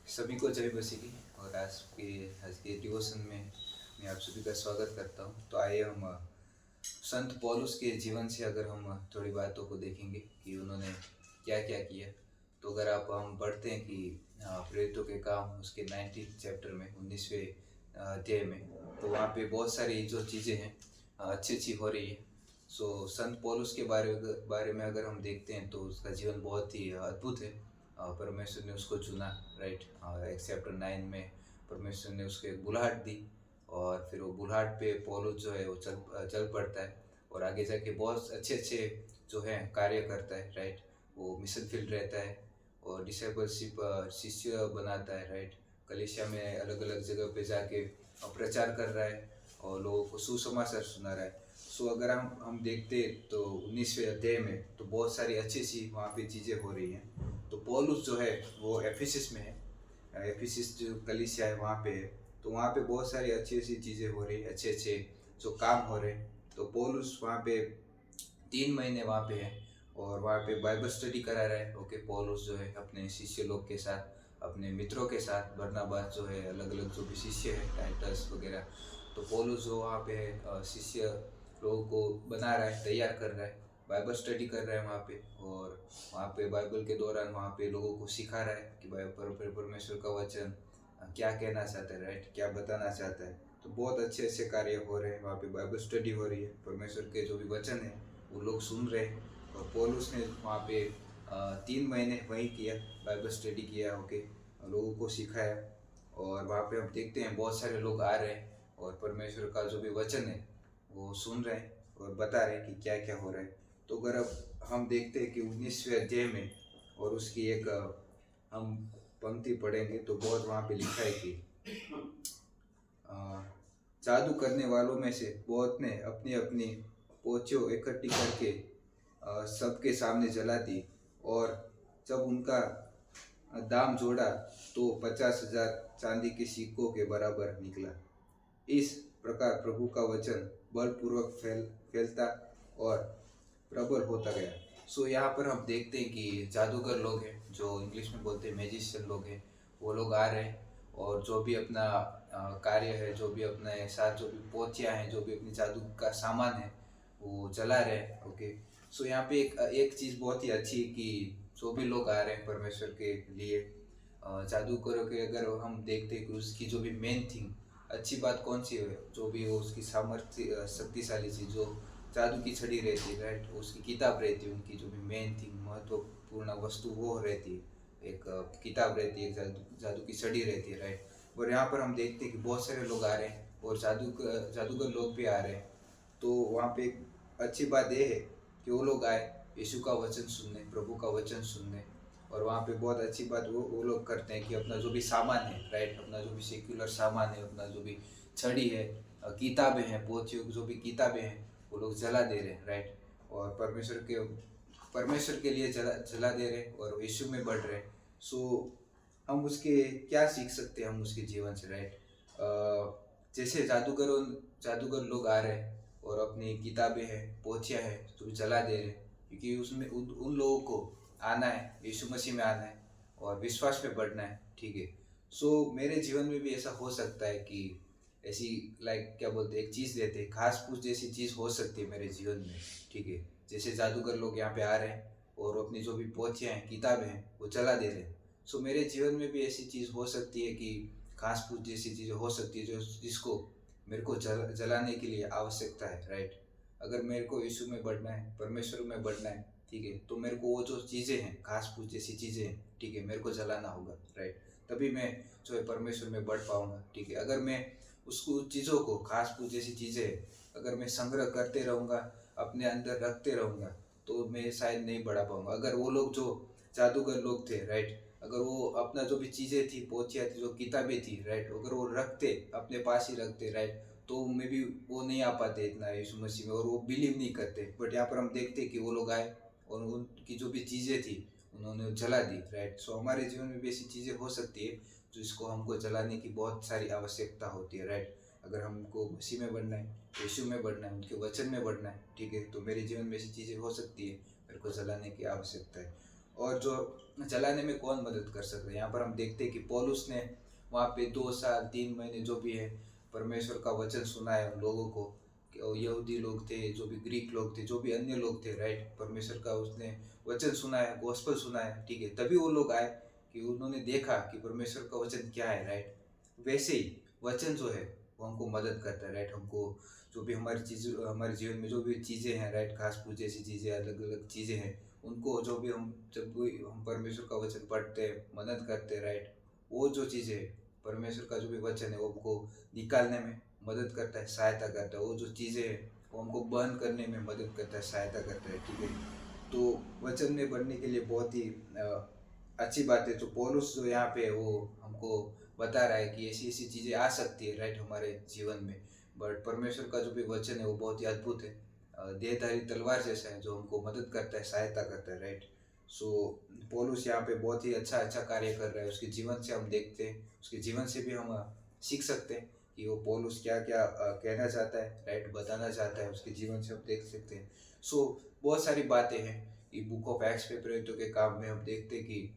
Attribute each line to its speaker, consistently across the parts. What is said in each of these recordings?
Speaker 1: सभी को जय मसीह की। और आज के डिवोशन में मैं आप सभी का स्वागत करता हूँ। तो आइए हम संत पौलुस के जीवन से अगर हम थोड़ी बातों को देखेंगे कि उन्होंने क्या क्या किया। तो अगर हम पढ़ते हैं कि प्रेरितों के काम उसके 19 चैप्टर में 19वें अध्याय में, तो वहाँ पे बहुत सारी जो चीज़ें हैं अच्छी अच्छी हो रही है। संत पौलुस के बारे में अगर हम देखते हैं तो उसका जीवन बहुत ही अद्भुत है। परमेश्वर ने उसको चुना, राइट। एक चैप्टर 9 में परमेश्वर ने उसको एक बुलाहट दी, और फिर वो बुलाहट पे पौलुस जो है वो चल पड़ता है, और आगे जाके बहुत अच्छे अच्छे जो है कार्य करता है, राइट। वो मिशन फील्ड रहता है और डिसाइपलशिप शिष्य बनाता है, राइट। कलीसिया में अलग अलग जगह पे जाके प्रचार कर रहा है और लोगों को सुसमाचार सुना रहा है। अगर हम देखते तो 19वें अध्याय में तो बहुत सारी अच्छी सी वहाँ पे चीज़ें हो रही हैं। तो पौलुस जो है वो एफिसस में है। एफिसस जो कलीसिया है वहाँ पे है। तो वहाँ पे बहुत सारी अच्छी अच्छी चीज़ें हो रही है, अच्छे अच्छे जो काम हो रहे हैं। तो पौलुस वहाँ पे 3 महीने वहाँ पे है और वहाँ पे बाइबल स्टडी करा रहा है। ओके, पौलुस जो है अपने शिष्य लोग के साथ, अपने मित्रों के साथ, बरनबास जो है, अलग अलग जो भी शिष्य है, टाइटस वगैरह। तो पौलुस जो वहाँ पे शिष्य लोगों को बना रहा है, तैयार कर रहा है, बाइबल स्टडी कर रहा है वहाँ पे। और वहाँ पे बाइबल के दौरान वहाँ पे लोगों को सिखा रहा है कि परमेश्वर का वचन क्या कहना चाहता है, राइट, क्या बताना चाहता है। तो बहुत अच्छे अच्छे कार्य हो रहे हैं वहाँ पे, बाइबल स्टडी हो रही है, परमेश्वर के जो भी वचन है वो लोग सुन रहे हैं। और पौलुस ने वहाँ पे 3 महीने वहीं किया, बाइबल स्टडी किया, ओके, लोगों को सिखाया। और वहाँ पे हम देखते हैं बहुत सारे लोग आ रहे हैं और परमेश्वर का जो भी वचन है वो सुन रहे हैं और बता रहे हैं कि क्या क्या हो रहा है। तो अगर अब हम देखते हैं कि 19वें अध्याय में और उसकी एक हम पंक्ति पढ़ेंगे तो बहुत वहाँ पे लिखा है कि जादू करने वालों में से बहुत ने अपनी अपनी पोथियों इकट्ठी करके सबके सामने जला दी, और जब उनका दाम जोड़ा तो 50,000 चांदी के सिक्कों के बराबर निकला। इस प्रकार प्रभु का वचन बलपूर्वक फैलता और प्रबल होता गया। यहाँ पर हम देखते हैं कि जादूगर लोग हैं, जो इंग्लिश में बोलते हैं मैजिशियन लोग हैं, वो लोग आ रहे हैं और जो भी अपना कार्य है, जो भी अपने साथ जो भी पोथियाँ हैं, जो भी अपनी जादू का सामान है वो जला रहे हैं। ओके, यहाँ पे एक चीज़ बहुत ही अच्छी कि जो भी लोग आ रहे हैं परमेश्वर के लिए, जादूगरों के अगर हम देखते हैं कि उसकी जो भी मेन थिंग अच्छी बात कौन सी है, जो भी वो उसकी सामर्थ्य शक्तिशाली चीज़ जो जादू की छड़ी रहती है, राइट, उसकी किताब रहती है, उनकी जो भी मेन थिंग महत्वपूर्ण वस्तु वो रहती है, एक किताब रहती है, जादू की छड़ी रहती है, राइट। और यहाँ पर हम देखते हैं कि बहुत सारे लोग आ रहे हैं और जादूगर लोग भी आ रहे हैं। तो वहाँ पे एक अच्छी बात ये है कि वो लोग आए यीशु का वचन सुनने, प्रभु का वचन सुनने। और वहाँ पे बहुत अच्छी बात वो लोग करते हैं कि अपना जो भी सामान है, राइट, अपना जो भी सेक्युलर सामान है, अपना जो भी छड़ी है, किताबें हैं, पोथियों की जो भी किताबें हैं वो लोग जला दे रहे हैं, राइट। और परमेश्वर के लिए जला दे रहे हैं और यीशु में बढ़ रहे हैं। हम उसके क्या सीख सकते हैं हम उसके जीवन से, राइट। जैसे जादूगर लोग आ रहे हैं और अपनी किताबें हैं, पोथियाँ हैं, तो जला दे रहे हैं, क्योंकि उसमें उन लोगों को आना है, यीशु मसीह में आना है और विश्वास में बढ़ना है, ठीक है। मेरे जीवन में भी ऐसा हो सकता है कि ऐसी लाइक क्या बोलते हैं, एक चीज़ देते हैं, घास फूस जैसी चीज़ हो सकती है मेरे जीवन में, ठीक है। जैसे जादूगर लोग यहाँ पे आ रहे हैं और अपनी जो भी पोथियाँ हैं, किताबें हैं, वो जला दे रहे हैं। मेरे जीवन में भी ऐसी चीज़ हो सकती है कि घास फूस जैसी चीज़ें हो सकती है जो जिसको मेरे को जलाने के लिए आवश्यकता है, राइट। अगर मेरे को यीशु में बढ़ना है, परमेश्वर में बढ़ना है, ठीक है, तो मेरे को वो जो चीज़ें हैं, घास फूस जैसी चीज़ें हैं, ठीक है, मेरे को जलाना होगा, राइट। तभी मैं जो है परमेश्वर में बढ़ पाऊंगा, ठीक है। अगर मैं उसको चीज़ों को, घास फूस जैसी चीज़ें अगर मैं संग्रह करते रहूँगा, अपने अंदर रखते रहूँगा, तो मैं शायद नहीं बढ़ा पाऊंगा। अगर वो लोग जो जादूगर लोग थे, राइट, अगर वो अपना जो भी चीज़ें थी, पोथियाँ थी, जो किताबें थी, राइट, अगर वो रखते, अपने पास ही रखते, राइट, तो मे भी वो नहीं आ पाते इतना यीशु मसीह में और वो बिलीव नहीं करते। बट यहाँ पर हम देखते कि वो लोग आए और उनकी जो भी चीज़ें थी उन्होंने जला दी, राइट। हमारे जीवन में भी ऐसी चीज़ें हो सकती है जो इसको हमको जलाने की बहुत सारी आवश्यकता होती है, राइट। अगर हमको मसीह में बढ़ना है, यीशु में बढ़ना है, उनके वचन में बढ़ना है, ठीक है, तो मेरे जीवन में ऐसी चीज़ें हो सकती है मेरे को जलाने की आवश्यकता है। और जो जलाने में कौन मदद कर सकता है। यहाँ पर हम देखते हैं कि पौलुस ने वहाँ पे 2 साल 3 महीने जो भी है परमेश्वर का वचन सुना है उन लोगों को, कि वो यहूदी लोग थे, जो भी ग्रीक लोग थे, जो भी अन्य लोग थे, राइट। परमेश्वर का उसने वचन सुना है, गॉस्पेल सुना है, ठीक है। तभी वो लोग आए कि उन्होंने देखा कि परमेश्वर का वचन क्या है, राइट। वैसे ही वचन जो है वो हमको मदद करता है, राइट। हमको जो भी हमारे जीवन में जो भी चीज़ें हैं, राइट, घास फूस जैसी चीज़ें, अलग अलग चीज़ें हैं, उनको जो भी हम जब भी हम परमेश्वर का वचन पढ़ते हैं, मनन करते हैं, राइट, वो जो चीज़ें है परमेश्वर का जो भी वचन है वो हमको निकालने में मदद करता है, सहायता करता है। वो जो चीज़ें हैं वो हमको बर्न करने में मदद करता है, सहायता करता है, ठीक है। तो वचन में बढ़ने के लिए बहुत ही अच्छी बात है। तो पौलुस जो यहाँ पे वो हमको बता रहा है कि ऐसी ऐसी चीज़ें आ सकती है, राइट, हमारे जीवन में। बट परमेश्वर का जो भी वचन है वो बहुत ही अद्भुत है, देहधारी तलवार जैसा है, जो हमको मदद करता है, सहायता करता है, राइट। सो पौलुस यहाँ पे बहुत ही अच्छा अच्छा कार्य कर रहा है। उसके जीवन से हम देखते हैं, उसके जीवन से भी हम सीख सकते हैं कि वो पौलुस क्या क्या कहना चाहता है, राइट, बताना चाहता है। उसके जीवन से हम देख सकते हैं। सो बहुत सारी बातें हैं कि बुक ऑफ एक्ट्स में प्रेरितों के काम में हम देखते हैं कि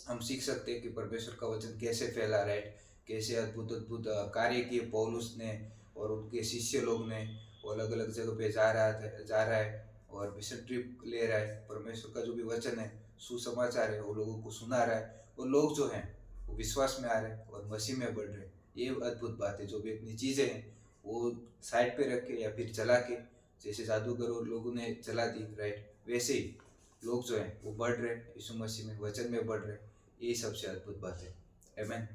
Speaker 1: हम सीख सकते हैं कि परमेश्वर का वचन कैसे फैला, राइट, कैसे अद्भुत अद्भुत कार्य किए पौलुस ने और उनके शिष्य लोग ने। वो अलग अलग जगह पे जा रहा है और मिशन ट्रिप ले रहा है। परमेश्वर का जो भी वचन है, सुसमाचार है, वो लोगों को सुना रहा है। वो लोग जो हैं वो विश्वास में आ रहे हैं और मसीह में बढ़ रहे हैं। ये अद्भुत बात है। जो भी अपनी चीज़ें हैं वो साइड पे रख के या फिर जला के, जैसे जादूगर लोगों ने जला दी, राइट, वैसे ही लोग जो हैं वो बढ़ रहे हैं, यीशु मसीह में वचन में बढ़ रहे हैं। यही सबसे अद्भुत बात है। आमीन।